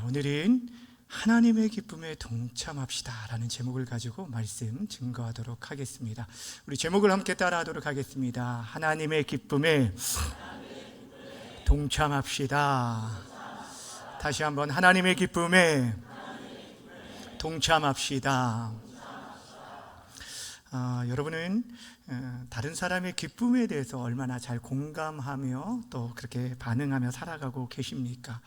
오늘은 하나님의 기쁨에 동참합시다 라는 제목을 가지고 말씀 증거하도록 하겠습니다. 우리 제목을 함께 따라하도록 하겠습니다. 하나님의 기쁨에 동참합시다. 다시 한번 하나님의 기쁨에 동참합시다. 여러분은 다른 사람의 기쁨에 대해서 얼마나 잘 공감하며 또 그렇게 반응하며 살아가고 계십니까?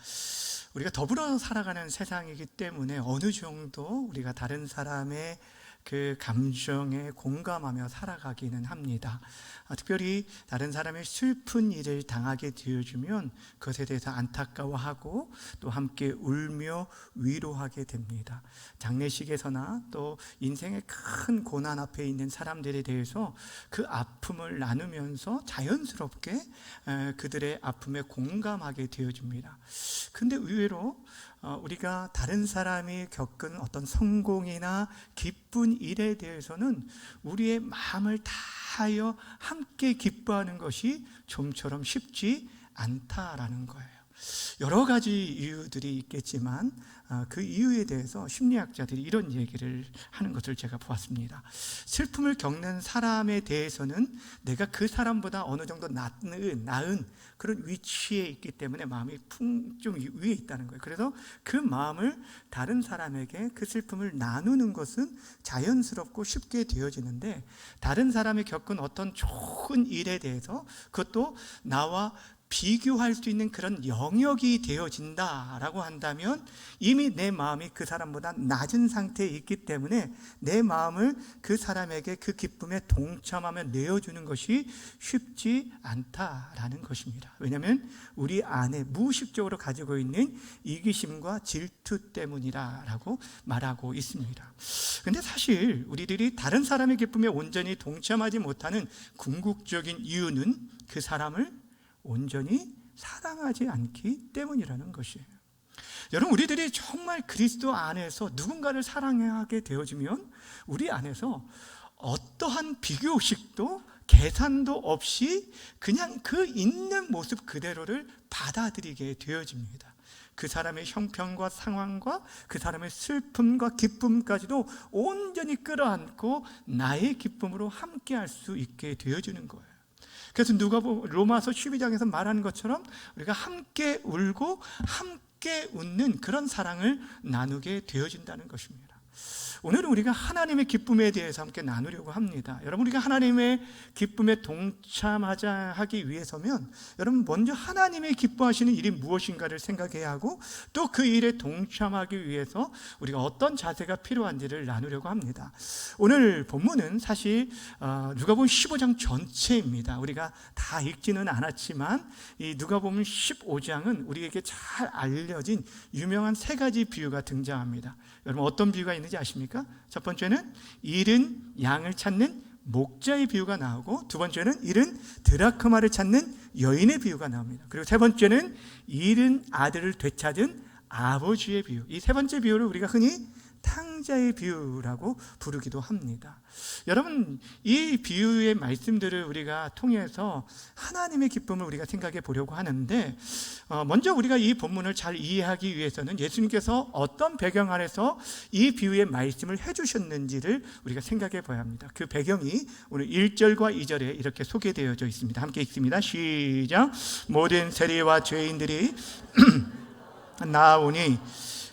우리가 더불어 살아가는 세상이기 때문에 어느 정도 우리가 다른 사람의 그 감정에 공감하며 살아가기는 합니다. 특별히 다른 사람의 슬픈 일을 당하게 되어주면 그것에 대해서 안타까워하고 또 함께 울며 위로하게 됩니다. 장례식에서나 또 인생의 큰 고난 앞에 있는 사람들에 대해서 그 아픔을 나누면서 자연스럽게 그들의 아픔에 공감하게 되어집니다. 근데 의외로 우리가 다른 사람이 겪은 어떤 성공이나 기쁜 일에 대해서는 우리의 마음을 다하여 함께 기뻐하는 것이 좀처럼 쉽지 않다라는 거예요. 여러 가지 이유들이 있겠지만 그 이유에 대해서 심리학자들이 이런 얘기를 하는 것을 제가 보았습니다. 슬픔을 겪는 사람에 대해서는 내가 그 사람보다 어느 정도 나은 그런 위치에 있기 때문에 마음이 좀 위에 있다는 거예요. 그래서 그 마음을 다른 사람에게 그 슬픔을 나누는 것은 자연스럽고 쉽게 되어지는데, 다른 사람이 겪은 어떤 좋은 일에 대해서 그것도 나와 비교할 수 있는 그런 영역이 되어진다라고 한다면 이미 내 마음이 그 사람보다 낮은 상태에 있기 때문에 내 마음을 그 사람에게 그 기쁨에 동참하며 내어주는 것이 쉽지 않다라는 것입니다. 왜냐하면 우리 안에 무의식적으로 가지고 있는 이기심과 질투 때문이라고 말하고 있습니다. 그런데 사실 우리들이 다른 사람의 기쁨에 온전히 동참하지 못하는 궁극적인 이유는 그 사람을 온전히 사랑하지 않기 때문이라는 것이에요. 여러분, 우리들이 정말 그리스도 안에서 누군가를 사랑하게 되어지면 우리 안에서 어떠한 비교식도 계산도 없이 그냥 그 있는 모습 그대로를 받아들이게 되어집니다. 그 사람의 형편과 상황과 그 사람의 슬픔과 기쁨까지도 온전히 끌어안고 나의 기쁨으로 함께할 수 있게 되어지는 거예요. 그래서 로마서 12장에서 말하는 것처럼 우리가 함께 울고 함께 웃는 그런 사랑을 나누게 되어진다는 것입니다. 오늘은 우리가 하나님의 기쁨에 대해서 함께 나누려고 합니다. 여러분, 우리가 하나님의 기쁨에 동참하기 위해서면 여러분 먼저 하나님의 기뻐하시는 일이 무엇인가를 생각해야 하고 또 그 일에 동참하기 위해서 우리가 어떤 자세가 필요한지를 나누려고 합니다. 오늘 본문은 사실 누가복음 15장 전체입니다. 우리가 다 읽지는 않았지만 이 누가복음 15장은 우리에게 잘 알려진 유명한 세 가지 비유가 등장합니다. 여러분, 어떤 비유가 있는지 아십니까? 첫 번째는 잃은 양을 찾는 목자의 비유가 나오고, 두 번째는 잃은 드라크마를 찾는 여인의 비유가 나옵니다. 그리고 세 번째는 잃은 아들을 되찾은 아버지의 비유. 이 세 번째 비유를 우리가 흔히 탕자의 비유라고 부르기도 합니다. 여러분, 이 비유의 말씀들을 우리가 통해서 하나님의 기쁨을 우리가 생각해 보려고 하는데, 먼저 우리가 이 본문을 잘 이해하기 위해서는 예수님께서 어떤 배경 아래서 이 비유의 말씀을 해주셨는지를 우리가 생각해 봐야 합니다. 그 배경이 오늘 1절과 2절에 이렇게 소개되어져 있습니다. 함께 읽습니다. 시작. 모든 세리와 죄인들이 나아오니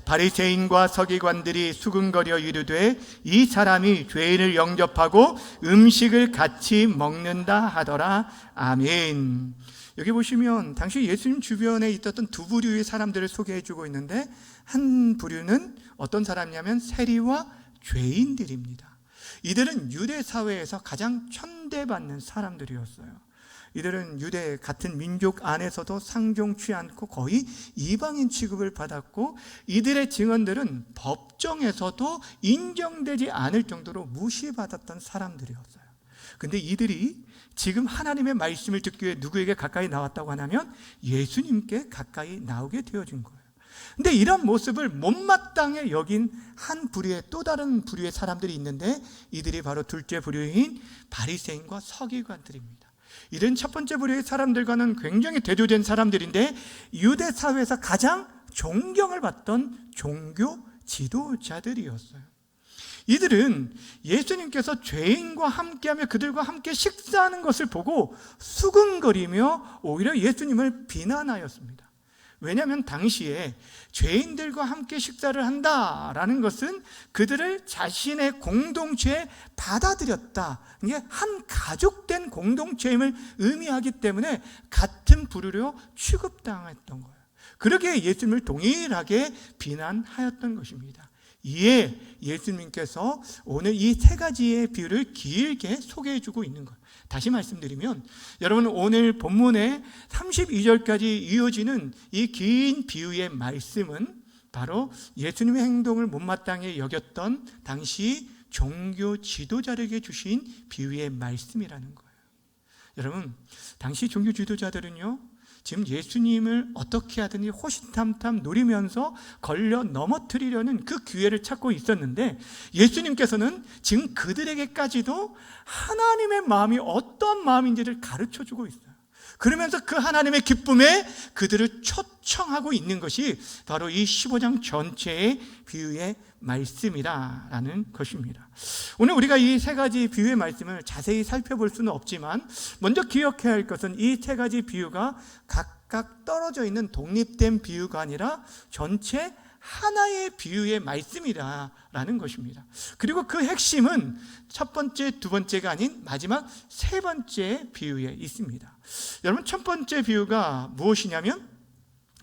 바리새인과 서기관들이 수근거려 이르되 이 사람이 죄인을 영접하고 음식을 같이 먹는다 하더라. 아멘. 여기 보시면 당시 예수님 주변에 있었던 두 부류의 사람들을 소개해 주고 있는데, 한 부류는 어떤 사람이냐면 세리와 죄인들입니다. 이들은 유대 사회에서 가장 천대받는 사람들이었어요. 이들은 유대 같은 민족 안에서도 상종치 않고 거의 이방인 취급을 받았고, 이들의 증언들은 법정에서도 인정되지 않을 정도로 무시받았던 사람들이었어요. 근데 이들이 지금 하나님의 말씀을 듣기 위해 누구에게 가까이 나왔다고 하냐면 예수님께 가까이 나오게 되어진 거예요. 근데 이런 모습을 못마땅해 여긴 한 부류의 또 다른 부류의 사람들이 있는데, 이들이 바로 둘째 부류인 바리새인과 서기관들입니다. 이런 첫 번째 부류의 사람들과는 굉장히 대조된 사람들인데 유대 사회에서 가장 존경을 받던 종교 지도자들이었어요. 이들은 예수님께서 죄인과 함께하며 그들과 함께 식사하는 것을 보고 수근거리며 오히려 예수님을 비난하였습니다. 왜냐하면 당시에 죄인들과 함께 식사를 한다라는 것은 그들을 자신의 공동체에 받아들였다, 이게 한 가족된 공동체임을 의미하기 때문에 같은 부류로 취급당했던 거예요. 그러기에 예수님을 동일하게 비난하였던 것입니다. 이에 예수님께서 오늘 이 세 가지의 비유를 길게 소개해주고 있는 거예요. 다시 말씀드리면, 여러분 오늘 본문의 32절까지 이어지는 이 긴 비유의 말씀은 바로 예수님의 행동을 못마땅히 여겼던 당시 종교 지도자에게 주신 비유의 말씀이라는 거예요. 여러분, 당시 종교 지도자들은요, 지금 예수님을 어떻게 하든지 호시탐탐 노리면서 걸려 넘어뜨리려는 그 기회를 찾고 있었는데, 예수님께서는 지금 그들에게까지도 하나님의 마음이 어떤 마음인지를 가르쳐주고 있어요. 그러면서 그 하나님의 기쁨에 그들을 초청하고 있는 것이 바로 이 15장 전체의 비유의 말씀이라는 것입니다. 오늘 우리가 이 세 가지 비유의 말씀을 자세히 살펴볼 수는 없지만, 먼저 기억해야 할 것은 이 세 가지 비유가 각각 떨어져 있는 독립된 비유가 아니라 전체 하나의 비유의 말씀이라는 것입니다. 그리고 그 핵심은 첫 번째, 두 번째가 아닌 마지막 세 번째 비유에 있습니다. 여러분, 첫 번째 비유가 무엇이냐면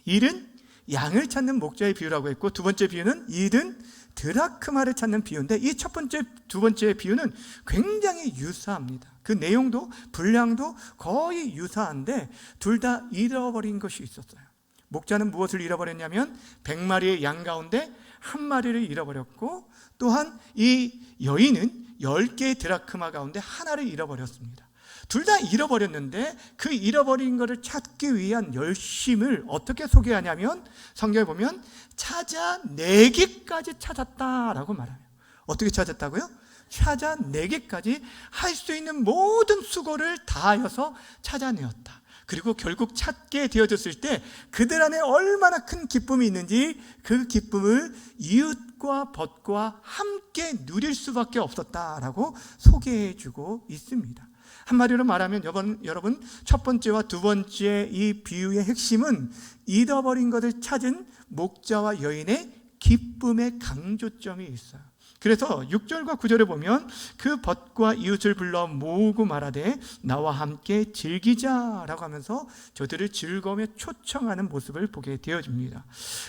잃은 양을 찾는 목자의 비유라고 했고, 두 번째 비유는 잃은 드라크마를 찾는 비유인데, 이 첫 번째, 두 번째 비유는 굉장히 유사합니다. 그 내용도 분량도 거의 유사한데 둘 다 잃어버린 것이 있었어요. 목자는 무엇을 잃어버렸냐면 100마리의 양 가운데 한 마리를 잃어버렸고, 또한 이 여인은 10개의 드라크마 가운데 하나를 잃어버렸습니다. 둘 다 잃어버렸는데 그 잃어버린 것을 찾기 위한 열심을 어떻게 소개하냐면, 성경에 보면 찾아내기까지 찾았다라고 말해요. 어떻게 찾았다고요? 찾아내기까지 할 수 있는 모든 수고를 다하여서 찾아내었다. 그리고 결국 찾게 되어졌을 때 그들 안에 얼마나 큰 기쁨이 있는지 그 기쁨을 이웃과 벗과 함께 누릴 수밖에 없었다라고 소개해주고 있습니다. 한마디로 말하면 여러분, 첫 번째와 두 번째 이 비유의 핵심은 잃어버린 것을 찾은 목자와 여인의 기쁨의 강조점이 있어요. 그래서 6절과 9절에 보면 그 벗과 이웃을 불러 모으고 말하되 나와 함께 즐기자라고 하면서 저들을 즐거움에 초청하는 모습을 보게 되어집니다.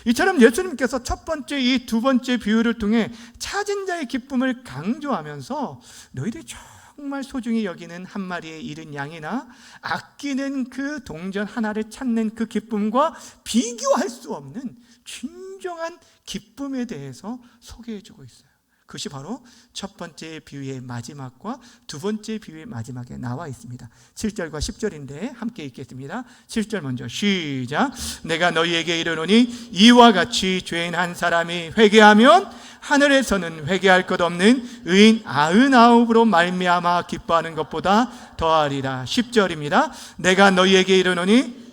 이처럼 예수님께서 첫 번째, 이 두 번째 비유를 통해 찾은 자의 기쁨을 강조하면서 너희들이 정말 소중히 여기는 한 마리의 잃은 양이나 아끼는 그 동전 하나를 찾는 그 기쁨과 비교할 수 없는 진정한 기쁨에 대해서 소개해주고 있어요. 그것이 바로 첫 번째 비유의 마지막과 두 번째 비유의 마지막에 나와 있습니다. 7절과 10절인데 함께 읽겠습니다. 7절 먼저 시작. 내가 너희에게 이르노니 이와 같이 죄인 한 사람이 회개하면 하늘에서는 회개할 것 없는 의인 99으로 말미암아 기뻐하는 것보다 더하리라. 10절입니다. 내가 너희에게 이르노니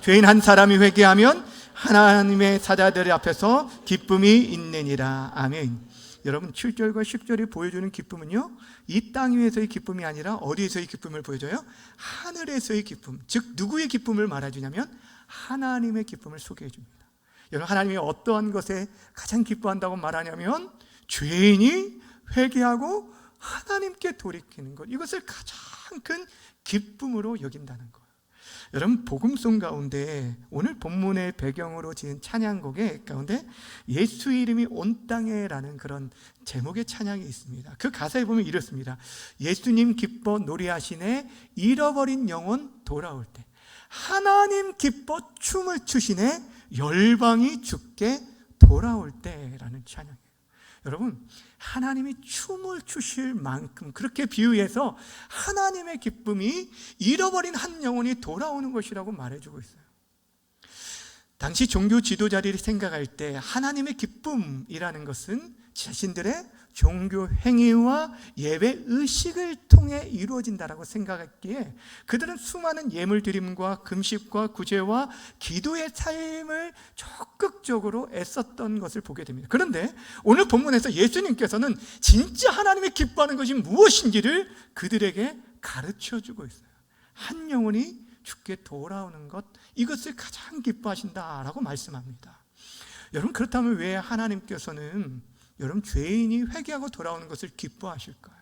죄인 한 사람이 회개하면 하나님의 사자들 앞에서 기쁨이 있느니라. 아멘. 여러분, 7절과 10절이 보여주는 기쁨은요, 이 땅 위에서의 기쁨이 아니라 어디에서의 기쁨을 보여줘요? 하늘에서의 기쁨. 즉 누구의 기쁨을 말해주냐면 하나님의 기쁨을 소개해 줍니다. 여러분, 하나님이 어떠한 것에 가장 기뻐한다고 말하냐면 죄인이 회개하고 하나님께 돌이키는 것, 이것을 가장 큰 기쁨으로 여긴다는 것. 여러분, 복음송 가운데 오늘 본문의 배경으로 지은 찬양곡의 가운데 예수 이름이 온 땅에라는 그런 제목의 찬양이 있습니다. 그 가사에 보면 이렇습니다. 예수님 기뻐 노래하시네 잃어버린 영혼 돌아올 때, 하나님 기뻐 춤을 추시네 열방이 주께 돌아올 때라는 찬양이에요. 여러분, 하나님이 춤을 추실 만큼 그렇게 비유해서 하나님의 기쁨이 잃어버린 한 영혼이 돌아오는 것이라고 말해주고 있어요. 당시 종교 지도자들이 생각할 때 하나님의 기쁨이라는 것은 자신들의 종교 행위와 예배 의식을 통해 이루어진다라고 생각했기에 그들은 수많은 예물 드림과 금식과 구제와 기도의 삶을 적극적으로 애썼던 것을 보게 됩니다. 그런데 오늘 본문에서 예수님께서는 진짜 하나님이 기뻐하는 것이 무엇인지를 그들에게 가르쳐주고 있어요. 한 영혼이 주께 돌아오는 것, 이것을 가장 기뻐하신다라고 말씀합니다. 여러분, 그렇다면 왜 하나님께서는 여러분 죄인이 회개하고 돌아오는 것을 기뻐하실까요?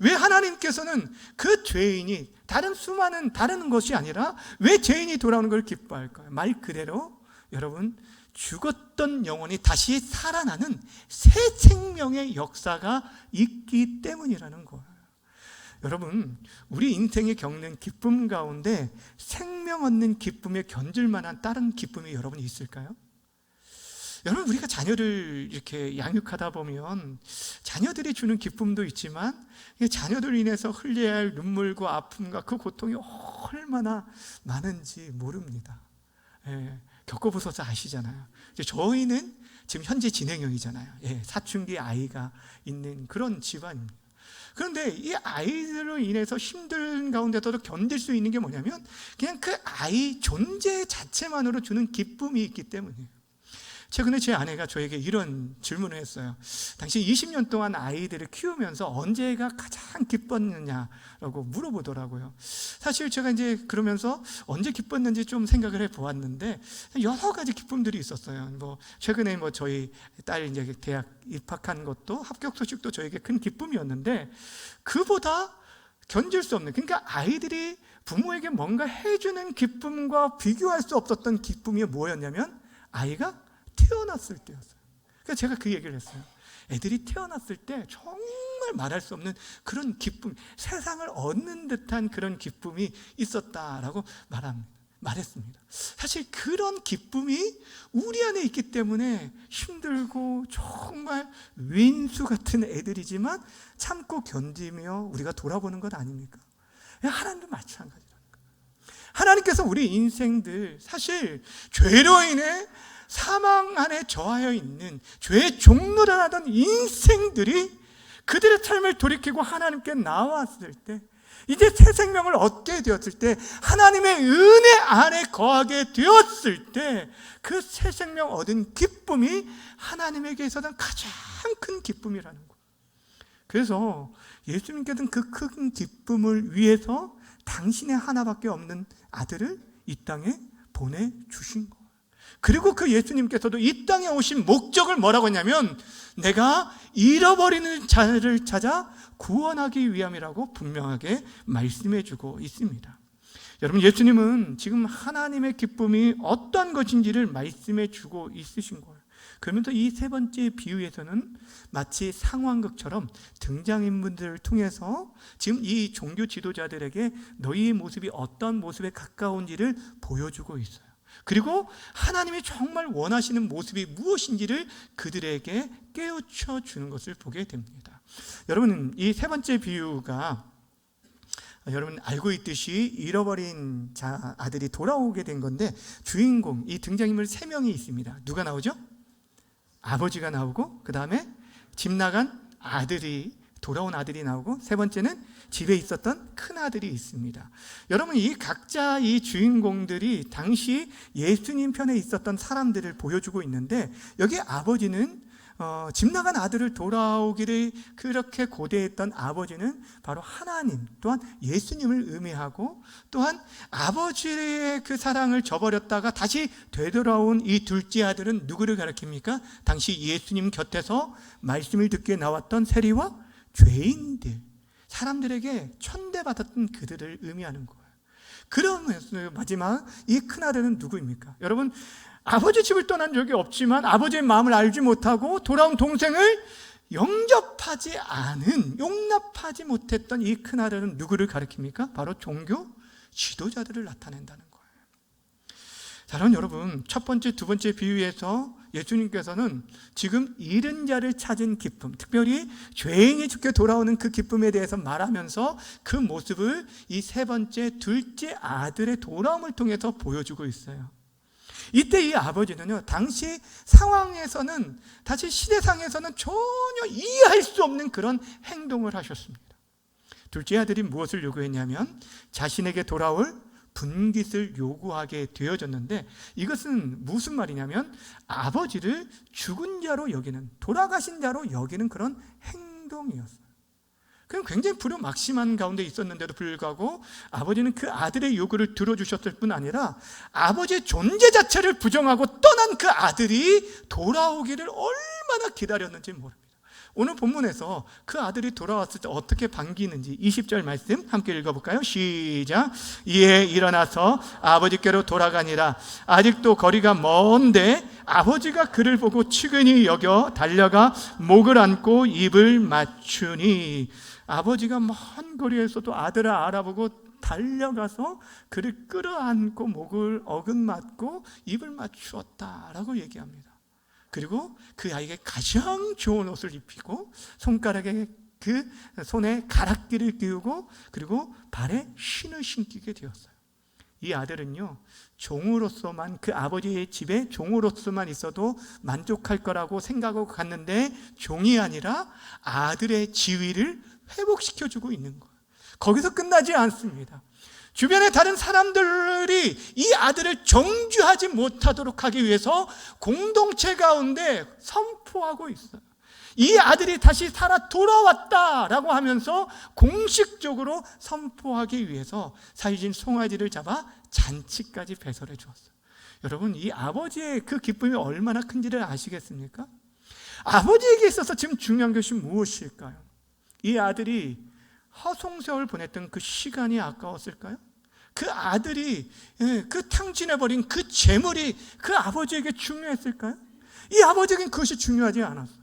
왜 하나님께서는 그 죄인이 수많은 다른 것이 아니라 왜 죄인이 돌아오는 걸 기뻐할까요? 말 그대로 여러분, 죽었던 영혼이 다시 살아나는 새 생명의 역사가 있기 때문이라는 거예요. 여러분, 우리 인생에 겪는 기쁨 가운데 생명 얻는 기쁨에 견줄 만한 다른 기쁨이 여러분 있을까요? 여러분, 우리가 자녀를 이렇게 양육하다 보면 자녀들이 주는 기쁨도 있지만 자녀들로 인해서 흘려야 할 눈물과 아픔과 그 고통이 얼마나 많은지 모릅니다. 겪어보셔서 아시잖아요. 저희는 지금 현재 진행형이잖아요. 사춘기 아이가 있는 그런 집안입니다. 그런데 이 아이들로 인해서 힘든 가운데서도 견딜 수 있는 게 뭐냐면 그냥 그 아이 존재 자체만으로 주는 기쁨이 있기 때문이에요. 최근에 제 아내가 저에게 이런 질문을 했어요. 당신 20년 동안 아이들을 키우면서 언제가 가장 기뻤느냐라고 물어보더라고요. 사실 제가 이제 그러면서 언제 기뻤는지 좀 생각을 해 보았는데 여러 가지 기쁨들이 있었어요. 최근에 저희 딸 이제 대학 입학한 것도 합격 소식도 저에게 큰 기쁨이었는데 그보다 견딜 수 없는, 그러니까 아이들이 부모에게 뭔가 해주는 기쁨과 비교할 수 없었던 기쁨이 뭐였냐면 아이가 태어났을 때였어요. 그래서 제가 그 얘기를 했어요. 애들이 태어났을 때 정말 말할 수 없는 그런 기쁨, 세상을 얻는 듯한 그런 기쁨이 있었다라고 말했습니다. 사실 그런 기쁨이 우리 안에 있기 때문에 힘들고 정말 윈수 같은 애들이지만 참고 견디며 우리가 돌아보는 것 아닙니까? 하나님도 마찬가지라는 거예요. 하나님께서 우리 인생들 사실 죄로 인해 사망 안에 처하여 있는 죄의 종로를 하던 인생들이 그들의 삶을 돌이키고 하나님께 나왔을 때, 이제 새 생명을 얻게 되었을 때, 하나님의 은혜 안에 거하게 되었을 때 그 새 생명 얻은 기쁨이 하나님에게 있어서는 가장 큰 기쁨이라는 거예요. 그래서 예수님께서는 그 큰 기쁨을 위해서 당신의 하나밖에 없는 아들을 이 땅에 보내주신 거예요. 그리고 그 예수님께서도 이 땅에 오신 목적을 뭐라고 했냐면 내가 잃어버리는 자를 찾아 구원하기 위함이라고 분명하게 말씀해 주고 있습니다. 여러분, 예수님은 지금 하나님의 기쁨이 어떤 것인지를 말씀해 주고 있으신 거예요. 그러면서 이 세 번째 비유에서는 마치 상황극처럼 등장인물들을 통해서 지금 이 종교 지도자들에게 너희의 모습이 어떤 모습에 가까운지를 보여주고 있어요. 그리고 하나님이 정말 원하시는 모습이 무엇인지를 그들에게 깨우쳐 주는 것을 보게 됩니다. 여러분, 이 세 번째 비유가 여러분 알고 있듯이 잃어버린 아들이 돌아오게 된 건데 주인공, 이 등장인물 3명이 있습니다. 누가 나오죠? 아버지가 나오고, 그 다음에 집 나간 아들이, 돌아온 아들이 나오고, 세 번째는 집에 있었던 큰 아들이 있습니다. 여러분, 이 각자 이 주인공들이 당시 예수님 편에 있었던 사람들을 보여주고 있는데, 여기 아버지는 집 나간 아들을 돌아오기를 그렇게 고대했던 아버지는 바로 하나님, 또한 예수님을 의미하고, 또한 아버지의 그 사랑을 저버렸다가 다시 되돌아온 이 둘째 아들은 누구를 가리킵니까? 당시 예수님 곁에서 말씀을 듣게 나왔던 세리와 죄인들, 사람들에게 천대받았던 그들을 의미하는 거예요. 그러면서 마지막 이 큰아들은 누구입니까? 여러분, 아버지 집을 떠난 적이 없지만 아버지의 마음을 알지 못하고 돌아온 동생을 용납하지 못했던 이 큰아들은 누구를 가리킵니까? 바로 종교 지도자들을 나타낸다는 거예요. 자, 그럼 여러분, 첫 번째, 두 번째 비유에서 예수님께서는 지금 잃은 자를 찾은 기쁨, 특별히 죄인이 주께 돌아오는 그 기쁨에 대해서 말하면서 그 모습을 이 세 번째, 둘째 아들의 돌아옴을 통해서 보여주고 있어요. 이때 이 아버지는요, 당시 상황에서는, 다시 시대상에서는 전혀 이해할 수 없는 그런 행동을 하셨습니다. 둘째 아들이 무엇을 요구했냐면 자신에게 돌아올 분깃을 요구하게 되어졌는데, 이것은 무슨 말이냐면 아버지를 죽은 자로 여기는, 돌아가신 자로 여기는 그런 행동이었어요. 그럼 굉장히 불효막심한 가운데 있었는데도 불구하고 아버지는 그 아들의 요구를 들어주셨을 뿐 아니라 아버지의 존재 자체를 부정하고 떠난 그 아들이 돌아오기를 얼마나 기다렸는지 모릅니다. 오늘 본문에서 그 아들이 돌아왔을 때 어떻게 반기는지 20절 말씀 함께 읽어볼까요? 시작. 이에 일어나서 아버지께로 돌아가니라. 아직도 거리가 먼데 아버지가 그를 보고 측은히 여겨 달려가 목을 안고 입을 맞추니, 아버지가 먼 거리에서도 아들을 알아보고 달려가서 그를 끌어안고 목을 어긋맞고 입을 맞추었다라고 얘기합니다. 그리고 그 아이에게 가장 좋은 옷을 입히고 손가락에 그 손에 가락기를 끼우고 그리고 발에 신을 신기게 되었어요. 이 아들은요, 종으로서만, 그 아버지의 집에 종으로서만 있어도 만족할 거라고 생각하고 갔는데 종이 아니라 아들의 지위를 회복시켜주고 있는 거예요. 거기서 끝나지 않습니다. 주변의 다른 사람들이 이 아들을 정죄하지 못하도록 하기 위해서 공동체 가운데 선포하고 있어요. 이 아들이 다시 살아 돌아왔다라고 하면서 공식적으로 선포하기 위해서 살진 송아지를 잡아 잔치까지 배설해 주었어요. 여러분, 이 아버지의 그 기쁨이 얼마나 큰지를 아시겠습니까? 아버지에게 있어서 지금 중요한 것이 무엇일까요? 이 아들이 허송세월 보냈던 그 시간이 아까웠을까요? 그 아들이 그 탕진해버린 그 재물이 그 아버지에게 중요했을까요? 이 아버지에게는 그것이 중요하지 않았어요.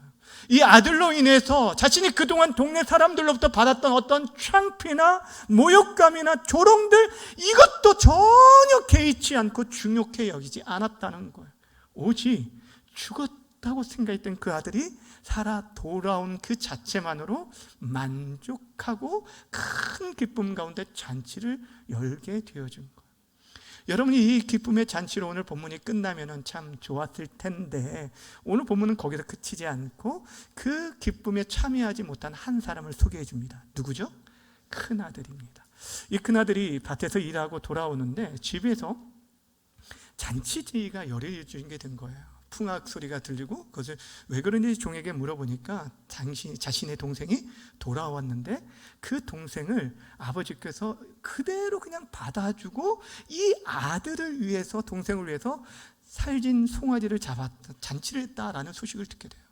이 아들로 인해서 자신이 그동안 동네 사람들로부터 받았던 어떤 창피나 모욕감이나 조롱들, 이것도 전혀 개의치 않고 중요해 여기지 않았다는 거예요. 오직 죽었다고 생각했던 그 아들이 살아 돌아온 그 자체만으로 만족하고 큰 기쁨 가운데 잔치를 열게 되어준 거예요. 여러분이 이 기쁨의 잔치로 오늘 본문이 끝나면 참 좋았을 텐데, 오늘 본문은 거기서 그치지 않고 그 기쁨에 참여하지 못한 한 사람을 소개해 줍니다. 누구죠? 큰아들입니다. 이 큰아들이 밭에서 일하고 돌아오는데 집에서 잔치제의가 열려지게 된 거예요. 풍악 소리가 들리고 그것을 왜 그런지 종에게 물어보니까 자신의 동생이 돌아왔는데 그 동생을 아버지께서 그대로 그냥 받아주고 이 아들을 위해서, 동생을 위해서 살진 송아지를 잡아 잔치를 했다라는 소식을 듣게 돼요.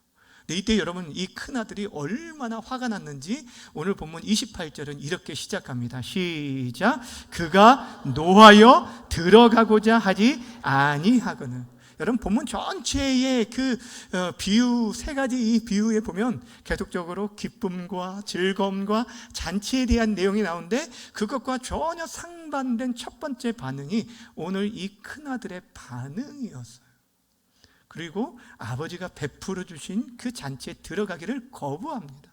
근데 이때 여러분, 이 큰아들이 얼마나 화가 났는지 오늘 본문 28절은 이렇게 시작합니다. 시작. 그가 노하여 들어가고자 하지 아니하거늘. 여러분, 본문 전체의 그 비유, 세 가지 이 비유에 보면 계속적으로 기쁨과 즐거움과 잔치에 대한 내용이 나오는데, 그것과 전혀 상반된 첫 번째 반응이 오늘 이 큰아들의 반응이었어요. 그리고 아버지가 베풀어 주신 그 잔치에 들어가기를 거부합니다.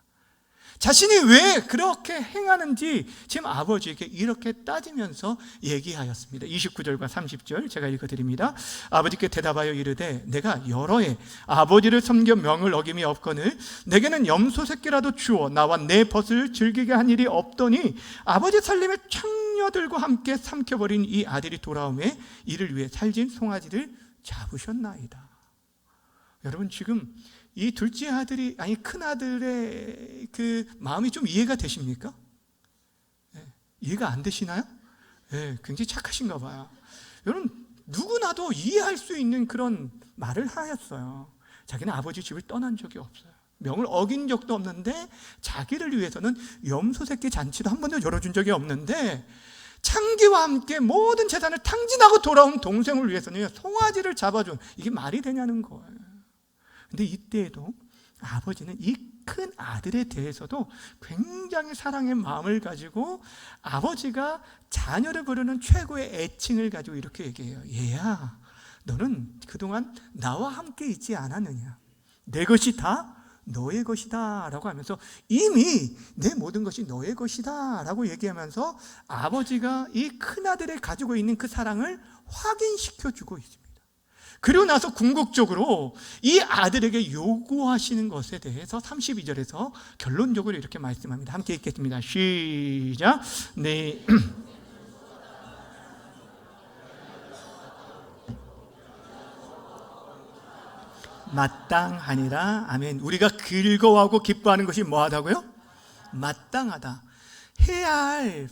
자신이 왜 그렇게 행하는지 지금 아버지에게 이렇게 따지면서 얘기하였습니다. 29절과 30절 제가 읽어드립니다. 아버지께 대답하여 이르되 내가 여러 해 아버지를 섬겨 명을 어김이 없거늘 내게는 염소 새끼라도 주어 나와 내 벗을 즐기게 한 일이 없더니 아버지 살림에 창녀들과 함께 삼켜버린 이 아들이 돌아오매 이를 위해 살진 송아지를 잡으셨나이다. 여러분, 지금 이 둘째 아들이, 아니 큰 아들의 그 마음이 좀 이해가 되십니까? 이해가 안 되시나요? 굉장히 착하신가 봐요. 여러분, 누구나도 이해할 수 있는 그런 말을 하였어요. 자기는 아버지 집을 떠난 적이 없어요. 명을 어긴 적도 없는데 자기를 위해서는 염소 새끼 잔치도 한 번도 열어준 적이 없는데 창기와 함께 모든 재산을 탕진하고 돌아온 동생을 위해서는 송아지를 잡아준, 이게 말이 되냐는 거예요. 근데 이때에도 아버지는 이 큰 아들에 대해서도 굉장히 사랑의 마음을 가지고 아버지가 자녀를 부르는 최고의 애칭을 가지고 이렇게 얘기해요. 얘야, 너는 그동안 나와 함께 있지 않았느냐? 내 것이 다 너의 것이다 라고 하면서 이미 내 모든 것이 너의 것이다 라고 얘기하면서 아버지가 이 큰아들에 가지고 있는 그 사랑을 확인시켜 주고 있습니다. 그리고 나서 궁극적으로 이 아들에게 요구하시는 것에 대해서 32절에서 결론적으로 이렇게 말씀합니다. 함께 읽겠습니다. 시작. 네. 마땅하니라. 아멘. 우리가 즐거워하고 기뻐하는 것이 뭐하다고요? 마땅하다. 해야 할,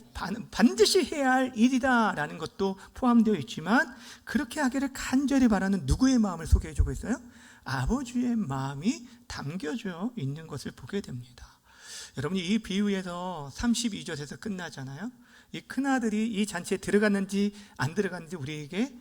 반드시 해야 할 일이다라는 것도 포함되어 있지만, 그렇게 하기를 간절히 바라는 누구의 마음을 소개해주고 있어요? 아버지의 마음이 담겨져 있는 것을 보게 됩니다. 여러분이 이 비유에서 32절에서 끝나잖아요. 이 큰아들이 이 잔치에 들어갔는지 안 들어갔는지 우리에게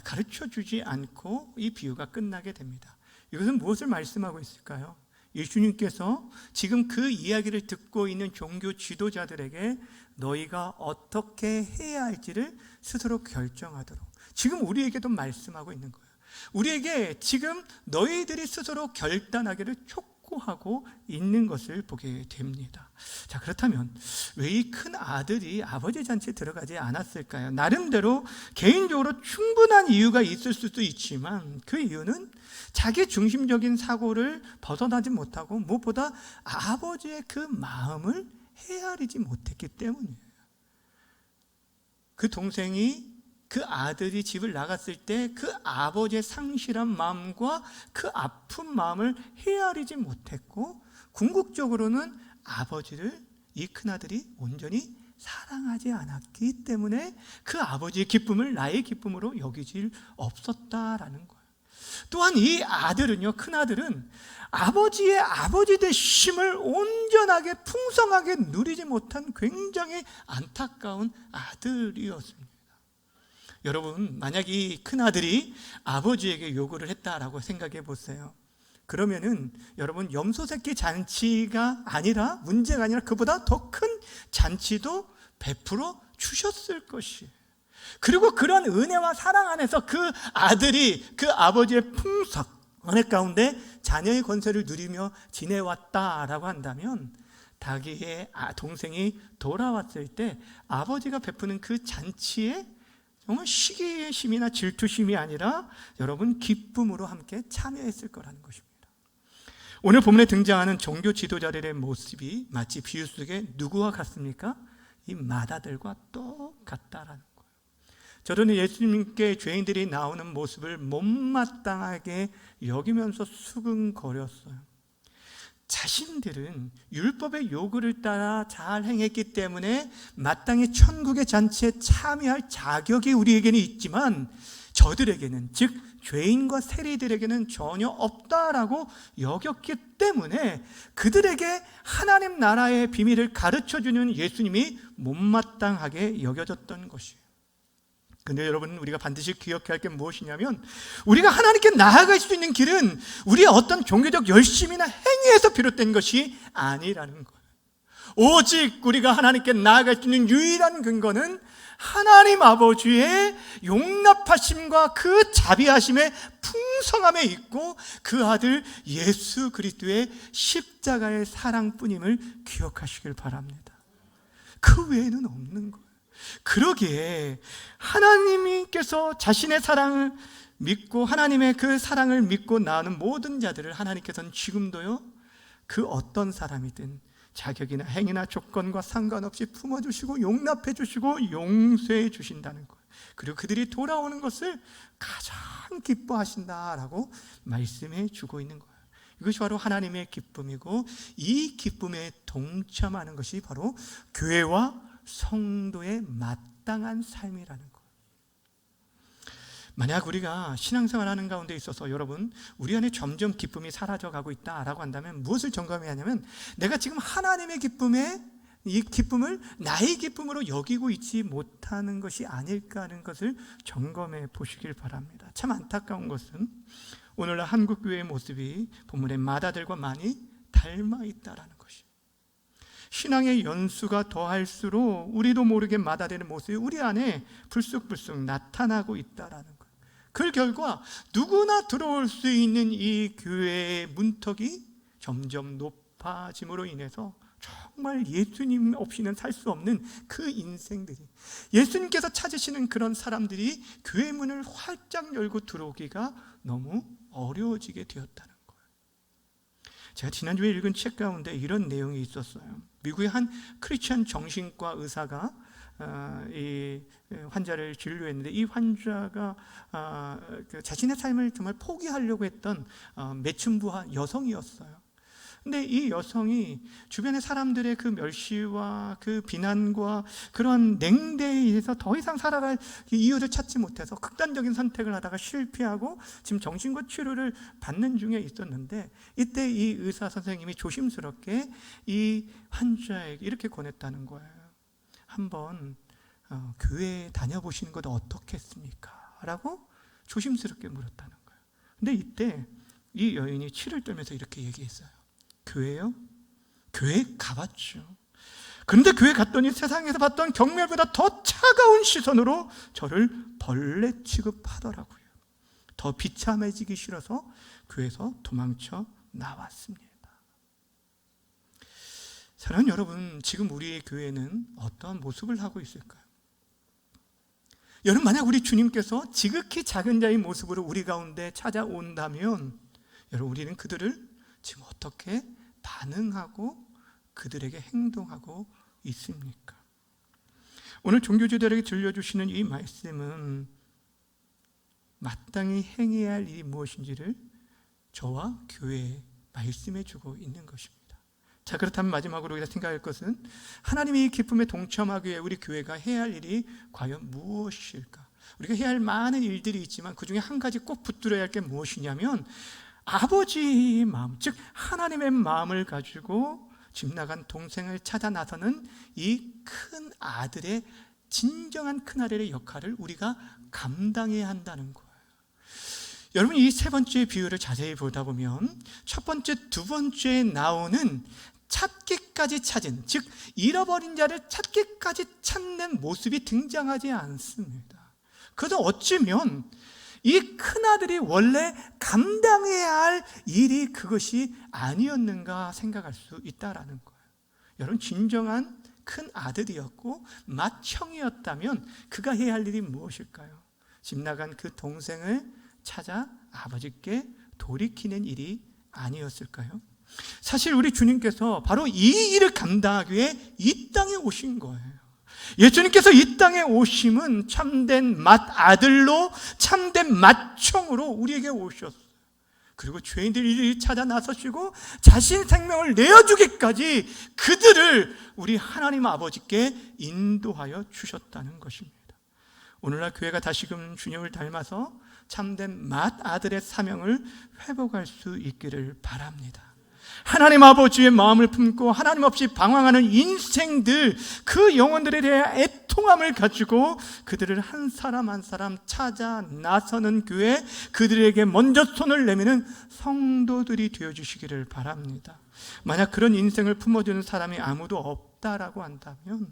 가르쳐주지 않고 이 비유가 끝나게 됩니다. 이것은 무엇을 말씀하고 있을까요? 예수님께서 지금 그 이야기를 듣고 있는 종교 지도자들에게 너희가 어떻게 해야 할지를 스스로 결정하도록 지금 우리에게도 말씀하고 있는 거예요. 우리에게 지금 너희들이 스스로 결단하기를 촉구하고 있는 것을 보게 됩니다. 자, 그렇다면 왜 이 큰 아들이 아버지 잔치에 들어가지 않았을까요? 나름대로 개인적으로 충분한 이유가 있을 수도 있지만, 그 이유는 자기 중심적인 사고를 벗어나지 못하고 무엇보다 아버지의 그 마음을 헤아리지 못했기 때문이에요. 그 동생이, 그 아들이 집을 나갔을 때 그 아버지의 상실한 마음과 그 아픈 마음을 헤아리지 못했고, 궁극적으로는 아버지를 이 큰아들이 온전히 사랑하지 않았기 때문에 그 아버지의 기쁨을 나의 기쁨으로 여기질 없었다라는 거예요. 또한 이 아들은요, 큰아들은 아버지의 아버지 되심을 온전하게 풍성하게 누리지 못한 굉장히 안타까운 아들이었습니다. 여러분, 만약 이 큰아들이 아버지에게 요구를 했다라고 생각해 보세요. 그러면은 여러분, 염소새끼 잔치가 아니라, 문제가 아니라 그보다 더 큰 잔치도 베풀어 주셨을 것이에요. 그리고 그런 은혜와 사랑 안에서 그 아들이 그 아버지의 풍성 은혜 가운데 자녀의 권세를 누리며 지내왔다라고 한다면, 자기의 동생이 돌아왔을 때 아버지가 베푸는 그 잔치에 정말 시기심이나 질투심이 아니라 여러분 기쁨으로 함께 참여했을 거라는 것입니다. 오늘 본문에 등장하는 종교 지도자들의 모습이 마치 비유 속에 누구와 같습니까? 이 마다들과 똑같다라는 거예요. 저는 예수님께 죄인들이 나오는 모습을 못마땅하게 여기면서 수근거렸어요. 자신들은 율법의 요구를 따라 잘 행했기 때문에 마땅히 천국의 잔치에 참여할 자격이 우리에게는 있지만, 저들에게는, 즉 죄인과 세리들에게는 전혀 없다라고 여겼기 때문에 그들에게 하나님 나라의 비밀을 가르쳐주는 예수님이 못마땅하게 여겨졌던 것이에요. 근데 여러분, 우리가 반드시 기억해야 할 게 무엇이냐면, 우리가 하나님께 나아갈 수 있는 길은 우리의 어떤 종교적 열심이나 행위에서 비롯된 것이 아니라는 거예요. 오직 우리가 하나님께 나아갈 수 있는 유일한 근거는 하나님 아버지의 용납하심과 그 자비하심의 풍성함에 있고, 그 아들 예수 그리스도의 십자가의 사랑뿐임을 기억하시길 바랍니다. 그 외에는 없는 거예요. 그러기에 하나님께서 자신의 사랑을 믿고, 하나님의 그 사랑을 믿고 나오는 모든 자들을 하나님께서는 지금도요, 그 어떤 사람이든 자격이나 행위나 조건과 상관없이 품어주시고 용납해 주시고 용서해 주신다는 거예요. 그리고 그들이 돌아오는 것을 가장 기뻐하신다라고 말씀해 주고 있는 거예요. 이것이 바로 하나님의 기쁨이고, 이 기쁨에 동참하는 것이 바로 교회와 성도의 마땅한 삶이라는 거예요. 만약 우리가 신앙생활하는 가운데 있어서 여러분, 우리 안에 점점 기쁨이 사라져가고 있다라고 한다면 무엇을 점검해야 하냐면, 내가 지금 하나님의 기쁨에, 이 기쁨을 나의 기쁨으로 여기고 있지 못하는 것이 아닐까 하는 것을 점검해 보시길 바랍니다. 참 안타까운 것은 오늘날 한국교회의 모습이 본문의 마다들과 많이 닮아 있다라는 것이에요. 신앙의 연수가 더할수록 우리도 모르게 마다되는 모습이 우리 안에 불쑥불쑥 나타나고 있다라는 거예요. 그 결과 누구나 들어올 수 있는 이 교회의 문턱이 점점 높아짐으로 인해서 정말 예수님 없이는 살 수 없는 그 인생들이, 예수님께서 찾으시는 그런 사람들이 교회 문을 활짝 열고 들어오기가 너무 어려워지게 되었다는 거예요. 제가 지난주에 읽은 책 가운데 이런 내용이 있었어요. 미국의 한 크리스천 정신과 의사가 이 환자를 진료했는데, 이 환자가 자신의 삶을 정말 포기하려고 했던 매춘부한 여성이었어요. 근데 이 여성이 주변의 사람들의 그 멸시와 그 비난과 그런 냉대에 의해서 더 이상 살아갈 이유를 찾지 못해서 극단적인 선택을 하다가 실패하고 지금 정신과 치료를 받는 중에 있었는데, 이때 이 의사 선생님이 조심스럽게 이 환자에게 이렇게 권했다는 거예요. 한번 교회에 다녀보시는 것 어떻겠습니까? 라고 조심스럽게 물었다는 거예요. 근데 이때 이 여인이 치를 떨면서 이렇게 얘기했어요. 교회요? 교회 가봤죠. 그런데 교회 갔더니 세상에서 봤던 경멸보다 더 차가운 시선으로 저를 벌레 취급하더라고요. 더 비참해지기 싫어서 교회에서 도망쳐 나왔습니다. 사랑하는 여러분, 지금 우리의 교회는 어떠한 모습을 하고 있을까요? 여러분, 만약 우리 주님께서 지극히 작은 자의 모습으로 우리 가운데 찾아온다면, 여러분, 우리는 그들을 지금 어떻게 반응하고 그들에게 행동하고 있습니까? 오늘 종교주들에게 들려주시는 이 말씀은 마땅히 행해야 할 일이 무엇인지를 저와 교회에 말씀해 주고 있는 것입니다. 자, 그렇다면 마지막으로 우리가 생각할 것은, 하나님의 이 기쁨에 동참하기 위해 우리 교회가 해야 할 일이 과연 무엇일까? 우리가 해야 할 많은 일들이 있지만 그 중에 한 가지 꼭 붙들어야 할 게 무엇이냐면, 아버지의 마음, 즉 하나님의 마음을 가지고 집 나간 동생을 찾아 나서는 이 큰 아들의, 진정한 큰 아들의 역할을 우리가 감당해야 한다는 거예요. 여러분, 이 세 번째 비유를 자세히 보다 보면 첫 번째, 두 번째에 나오는 찾기까지 찾은, 즉 잃어버린 자를 찾기까지 찾는 모습이 등장하지 않습니다. 그래서 어찌면 이 큰아들이 원래 감당해야 할 일이 그것이 아니었는가 생각할 수 있다라는 거예요. 여러분, 진정한 큰 아들이었고 맏형이었다면 그가 해야 할 일이 무엇일까요? 집 나간 그 동생을 찾아 아버지께 돌이키는 일이 아니었을까요? 사실 우리 주님께서 바로 이 일을 감당하기 위해 이 땅에 오신 거예요. 예수님께서 이 땅에 오심은 참된 맏아들로, 참된 맏형으로 우리에게 오셨어요. 그리고 죄인들이 찾아 나서시고 자신 생명을 내어주기까지 그들을 우리 하나님 아버지께 인도하여 주셨다는 것입니다. 오늘날 교회가 다시금 주님을 닮아서 참된 맏아들의 사명을 회복할 수 있기를 바랍니다. 하나님 아버지의 마음을 품고 하나님 없이 방황하는 인생들, 그 영혼들에 대한 애통함을 가지고 그들을 한 사람 한 사람 찾아 나서는 교회, 그들에게 먼저 손을 내미는 성도들이 되어주시기를 바랍니다. 만약 그런 인생을 품어주는 사람이 아무도 없다라고 한다면,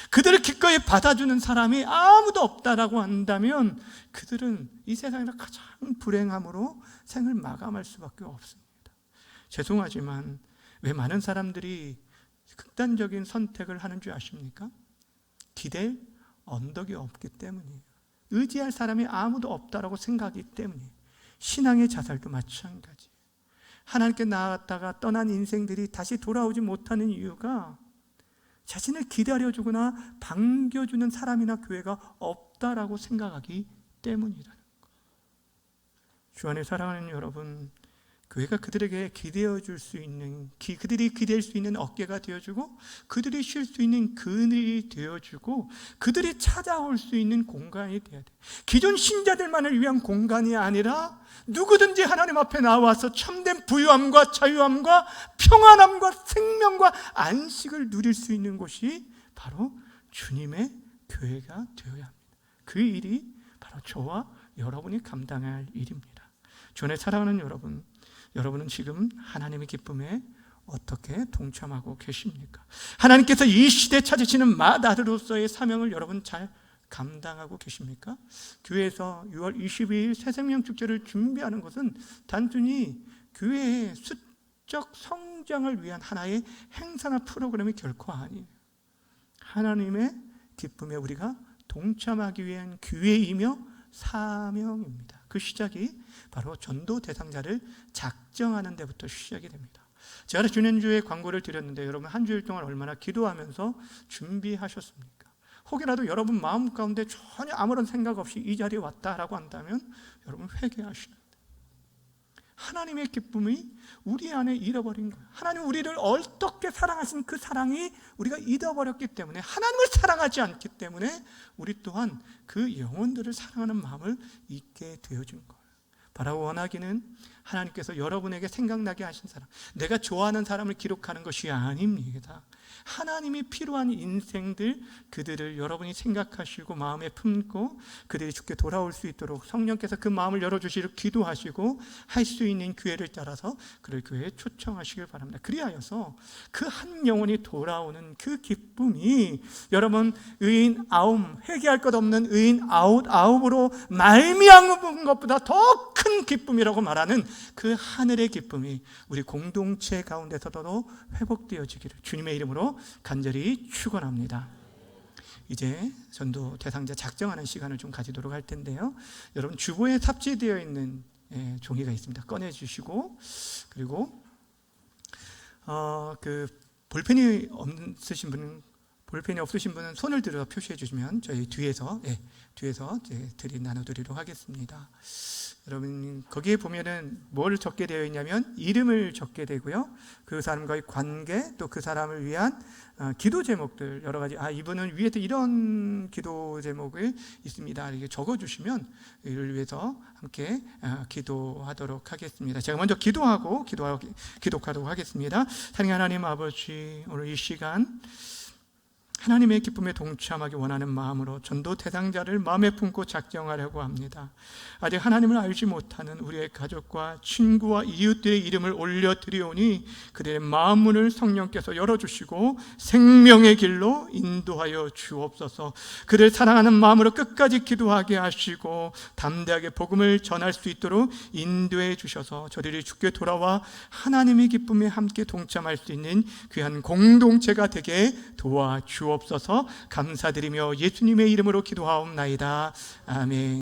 그들을 기꺼이 받아주는 사람이 아무도 없다라고 한다면, 그들은 이 세상에서 가장 불행함으로 생을 마감할 수밖에 없습니다. 죄송하지만 왜 많은 사람들이 극단적인 선택을 하는 줄 아십니까? 기댈 언덕이 없기 때문이에요. 의지할 사람이 아무도 없다라고 생각하기 때문이에요. 신앙의 자살도 마찬가지예요. 하나님께 나아갔다가 떠난 인생들이 다시 돌아오지 못하는 이유가 자신을 기다려주거나 반겨주는 사람이나 교회가 없다라고 생각하기 때문이라는 거예요. 주 안에 사랑하는 여러분, 교회가 그들에게 기대어줄 수 있는, 그들이 기댈 수 있는 어깨가 되어주고, 그들이 쉴 수 있는 그늘이 되어주고, 그들이 찾아올 수 있는 공간이 되어야 돼요. 기존 신자들만을 위한 공간이 아니라 누구든지 하나님 앞에 나와서 참된 부유함과 자유함과 평안함과 생명과 안식을 누릴 수 있는 곳이 바로 주님의 교회가 되어야 합니다. 그 일이 바로 저와 여러분이 감당해야 할 일입니다. 주 안에 사랑하는 여러분, 여러분은 지금 하나님의 기쁨에 어떻게 동참하고 계십니까? 하나님께서 이 시대에 찾으시는 맏아들로서의 사명을 여러분 잘 감당하고 계십니까? 교회에서 6월 22일 새생명 축제를 준비하는 것은 단순히 교회의 영적 성장을 위한 하나의 행사나 프로그램이 결코 아니에요. 하나님의 기쁨에 우리가 동참하기 위한 기회이며 사명입니다. 그 시작이 바로 전도 대상자를 작정하는 데부터 시작이 됩니다. 제가 지난주에 광고를 드렸는데 여러분 한 주일 동안 얼마나 기도하면서 준비하셨습니까? 혹이라도 여러분 마음 가운데 전혀 아무런 생각 없이 이 자리에 왔다라고 한다면 여러분 회개하셔야 돼요. 하나님의 기쁨이 우리 안에 잃어버린 거예요. 하나님 우리를 어떻게 사랑하신 그 사랑이 우리가 잃어버렸기 때문에, 하나님을 사랑하지 않기 때문에 우리 또한 그 영혼들을 사랑하는 마음을 잊게 되어진 거예요. 바라고 원하기는 하나님께서 여러분에게 생각나게 하신 사람, 내가 좋아하는 사람을 기록하는 것이 아닙니다. 하나님이 필요한 인생들, 그들을 여러분이 생각하시고 마음에 품고 그들이 주께 돌아올 수 있도록 성령께서 그 마음을 열어주시기를 기도하시고 할 수 있는 기회를 따라서 그를 교회에 초청하시길 바랍니다. 그리하여서 그 한 영혼이 돌아오는 그 기쁨이 여러분 의인 아홉, 회개할 것 없는 의인 아홉으로 말미암은 것보다 더 큰 기쁨이라고 말하는 그 하늘의 기쁨이 우리 공동체 가운데서도 회복되어지기를 주님의 이름으로 간절히 축원합니다. 이제 전도 대상자 작정하는 시간을 좀 가지도록 할 텐데요, 여러분 주보에 삽입되어 있는 종이가 있습니다. 꺼내주시고, 그리고 그 볼펜이 없으신 분은 손을 들어 표시해 주시면 저희 뒤에서 이제 나눠드리도록 하겠습니다. 여러분 거기에 보면은 뭘 적게 되어 있냐면 이름을 적게 되고요, 그 사람과의 관계, 또 그 사람을 위한 기도 제목들 여러 가지, 이분은 위에서 이런 기도 제목을 있습니다, 이렇게 적어주시면 이를 위해서 함께 기도하도록 하겠습니다. 제가 먼저 기도하도록 하겠습니다. 사랑하는 하나님 아버지, 오늘 이 시간 하나님의 기쁨에 동참하기 원하는 마음으로 전도 대상자를 마음에 품고 작정하려고 합니다. 아직 하나님을 알지 못하는 우리의 가족과 친구와 이웃들의 이름을 올려드리오니 그들의 마음문을 성령께서 열어주시고 생명의 길로 인도하여 주옵소서. 그를 사랑하는 마음으로 끝까지 기도하게 하시고 담대하게 복음을 전할 수 있도록 인도해 주셔서 저들이 주께 돌아와 하나님의 기쁨에 함께 동참할 수 있는 귀한 공동체가 되게 도와주옵소서. 감사드리며 예수님의 이름으로 기도하옵나이다. 아멘.